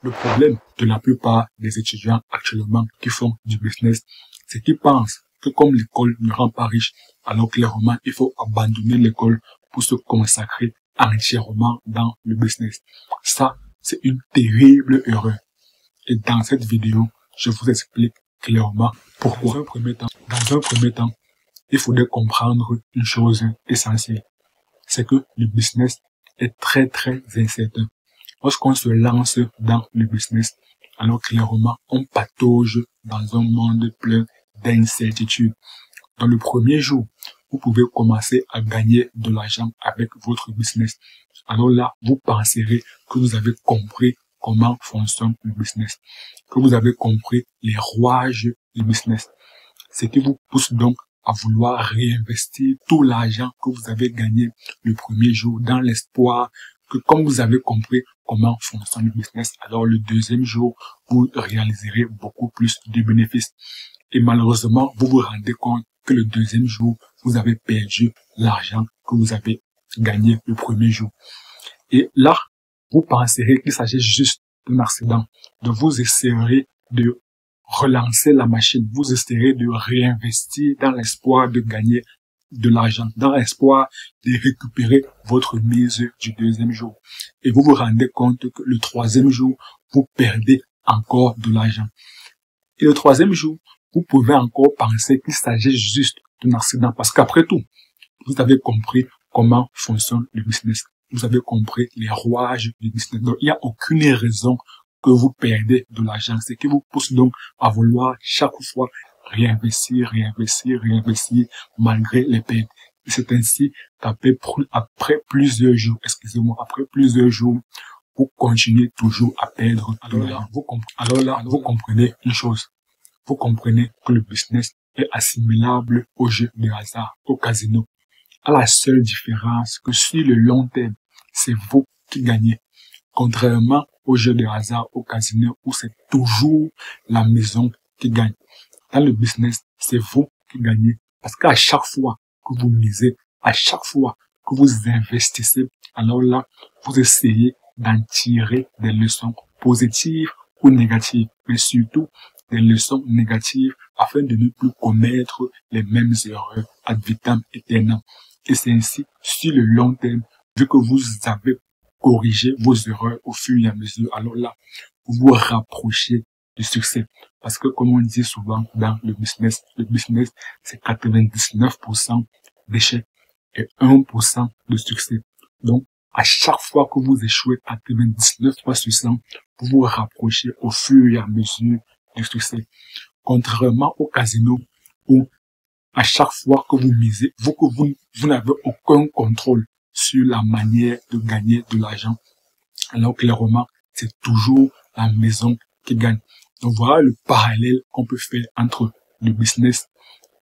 Le problème de la plupart des étudiants actuellement qui font du business, c'est qu'ils pensent que comme l'école ne rend pas riche, alors clairement, il faut abandonner l'école pour se consacrer entièrement dans le business. Ça, c'est une terrible erreur. Et dans cette vidéo, je vous explique clairement pourquoi. Dans un premier temps, il faudrait comprendre une chose essentielle. C'est que le business est très incertain. Lorsqu'on se lance dans le business, alors clairement, on patauge dans un monde plein d'incertitudes. Dans le premier jour, vous pouvez commencer à gagner de l'argent avec votre business. Alors là, vous penserez que vous avez compris comment fonctionne le business, que vous avez compris les rouages du business. Ce qui vous pousse donc à vouloir réinvestir tout l'argent que vous avez gagné le premier jour dans l'espoir que comme vous avez compris comment fonctionne le business, alors le deuxième jour, vous réaliserez beaucoup plus de bénéfices. Et malheureusement, vous vous rendez compte que le deuxième jour, vous avez perdu l'argent que vous avez gagné le premier jour. Et là, vous penserez qu'il s'agit juste d'un accident. Donc vous essaierez de relancer la machine, vous essaierez de réinvestir dans l'espoir de gagner de l'argent, dans l'espoir de récupérer votre mise du deuxième jour. Et vous vous rendez compte que le troisième jour, vous perdez encore de l'argent. Et le troisième jour, vous pouvez encore penser qu'il s'agit juste d'un accident parce qu'après tout, vous avez compris comment fonctionne le business. Vous avez compris les rouages du business. Donc, il n'y a aucune raison que vous perdez de l'argent. Ce qui vous pousse donc à vouloir chaque fois réinvestir malgré les pertes. Et c'est ainsi qu'après plusieurs jours, vous continuez toujours à perdre. Alors là, vous comprenez une chose. Vous comprenez que le business est assimilable au jeu de hasard, au casino. À la seule différence que sur le long terme, c'est vous qui gagnez. Contrairement au jeu de hasard, au casino, où c'est toujours la maison qui gagne. Dans le business, c'est vous qui gagnez. Parce qu'à chaque fois que vous misez, à chaque fois que vous investissez, alors là, vous essayez d'en tirer des leçons positives ou négatives, mais surtout des leçons négatives afin de ne plus commettre les mêmes erreurs ad vitam aeternam. Et c'est ainsi, sur le long terme, vu que vous avez corrigé vos erreurs au fur et à mesure, alors là, vous vous rapprochez du succès. Parce que, comme on dit souvent dans le business, c'est 99% d'échecs et 1% de succès. Donc, à chaque fois que vous échouez 99 fois sur 100, vous vous rapprochez au fur et à mesure du succès. Contrairement au casino où à chaque fois que vous misez, vous n'avez aucun contrôle sur la manière de gagner de l'argent. Alors clairement, c'est toujours la maison qui gagne. Donc voilà le parallèle qu'on peut faire entre le business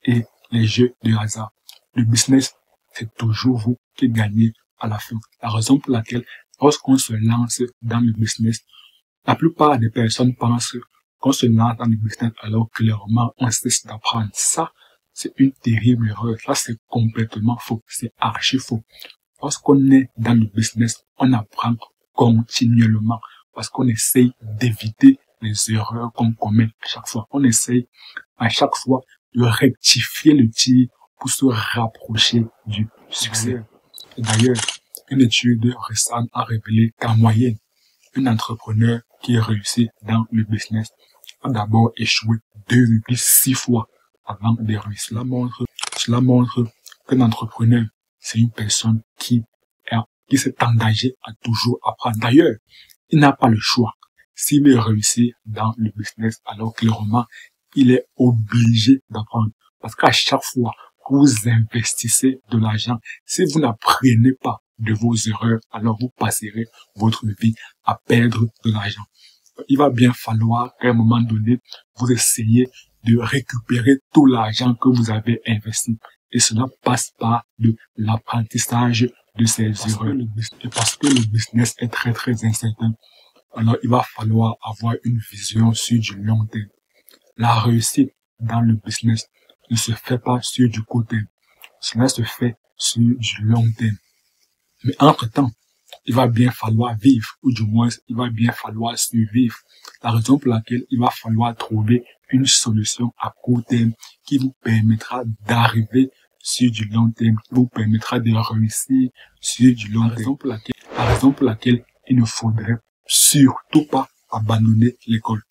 et les jeux de hasard. Le business, c'est toujours vous qui gagnez à la fin. La raison pour laquelle, lorsqu'on se lance dans le business, la plupart des personnes pensent qu'on se lance dans le business alors clairement on cesse d'apprendre. Ça, c'est une terrible erreur. Ça, c'est complètement faux. C'est archi faux. Lorsqu'on est dans le business, on apprend continuellement parce qu'on essaye d'éviter les erreurs qu'on commet à chaque fois. On essaye à chaque fois de rectifier le tir pour se rapprocher du succès. D'ailleurs, une étude récente a révélé qu'en moyenne, un entrepreneur qui réussit dans le business a d'abord échoué 2,6 fois avant de réussir. Cela montre qu'un entrepreneur, c'est une personne qui s'est engagée à toujours apprendre. D'ailleurs, il n'a pas le choix. S'il veut réussir dans le business, alors clairement, il est obligé d'apprendre. Parce qu'à chaque fois que vous investissez de l'argent, si vous n'apprenez pas de vos erreurs, alors vous passerez votre vie à perdre de l'argent. Il va bien falloir qu'à un moment donné, vous essayez de récupérer tout l'argent que vous avez investi. Et cela passe par de l'apprentissage de ces erreurs. Et parce que le business est très incertain, alors il va falloir avoir une vision sur du long terme. La réussite dans le business ne se fait pas sur du court terme. Cela se fait sur du long terme. Mais entre-temps, il va bien falloir vivre, ou du moins, il va bien falloir survivre. La raison pour laquelle il va falloir trouver une solution à court terme qui vous permettra d'arriver sur du long terme, qui vous permettra de réussir sur du long terme. La raison pour laquelle il ne faudrait surtout pas abandonner l'école.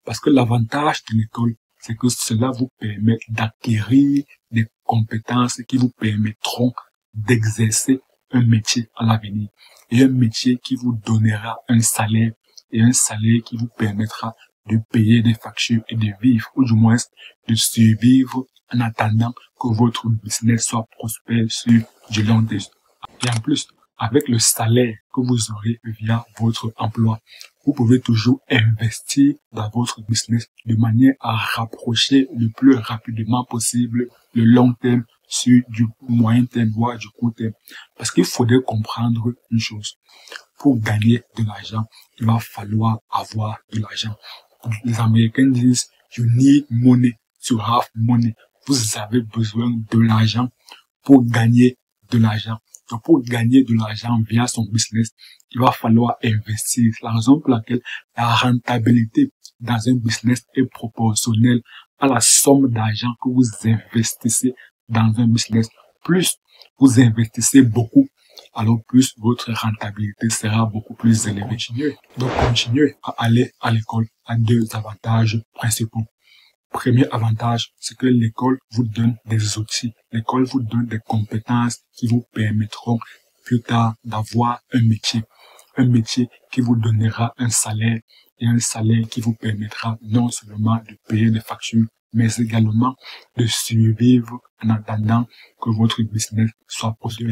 Parce que l'avantage de l'école, c'est que cela vous permet d'acquérir des compétences qui vous permettront d'exercer un métier à l'avenir. Et un métier qui vous donnera un salaire, et un salaire qui vous permettra de payer des factures et de vivre, ou du moins de survivre en attendant que votre business soit prospère sur du long terme. Et en plus, avec le salaire que vous aurez via votre emploi, vous pouvez toujours investir dans votre business de manière à rapprocher le plus rapidement possible le long terme sur du moyen terme, voire du court terme. Parce qu'il faudrait comprendre une chose. Pour gagner de l'argent, il va falloir avoir de l'argent. Les Américains disent, you need money to have money. Vous avez besoin de l'argent pour gagner de l'argent. Donc, pour gagner de l'argent via son business, il va falloir investir. La raison pour laquelle la rentabilité dans un business est proportionnelle à la somme d'argent que vous investissez dans un business. Plus vous investissez beaucoup, alors plus votre rentabilité sera beaucoup plus élevée. Donc, continuez à aller à l'école a deux avantages principaux. Premier avantage, c'est que l'école vous donne des outils. L'école vous donne des compétences qui vous permettront plus tard d'avoir un métier. Un métier qui vous donnera un salaire et un salaire qui vous permettra non seulement de payer des factures, mais également de survivre en attendant que votre business soit prospère.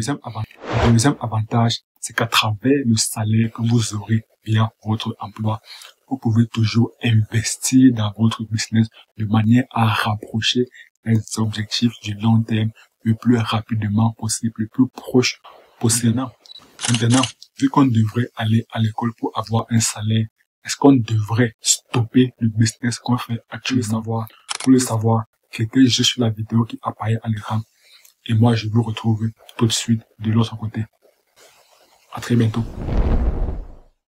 Deuxième avantage, c'est qu'à travers le salaire que vous aurez via votre emploi, vous pouvez toujours investir dans votre business de manière à rapprocher les objectifs du long terme le plus rapidement possible, le plus proche possible. Maintenant, vu qu'on devrait aller à l'école pour avoir un salaire, est-ce qu'on devrait stopper le business qu'on fait actuellement? Pour le savoir, cliquez juste sur la vidéo qui apparaît à l'écran et moi je vous retrouve tout de suite de l'autre côté. À très bientôt.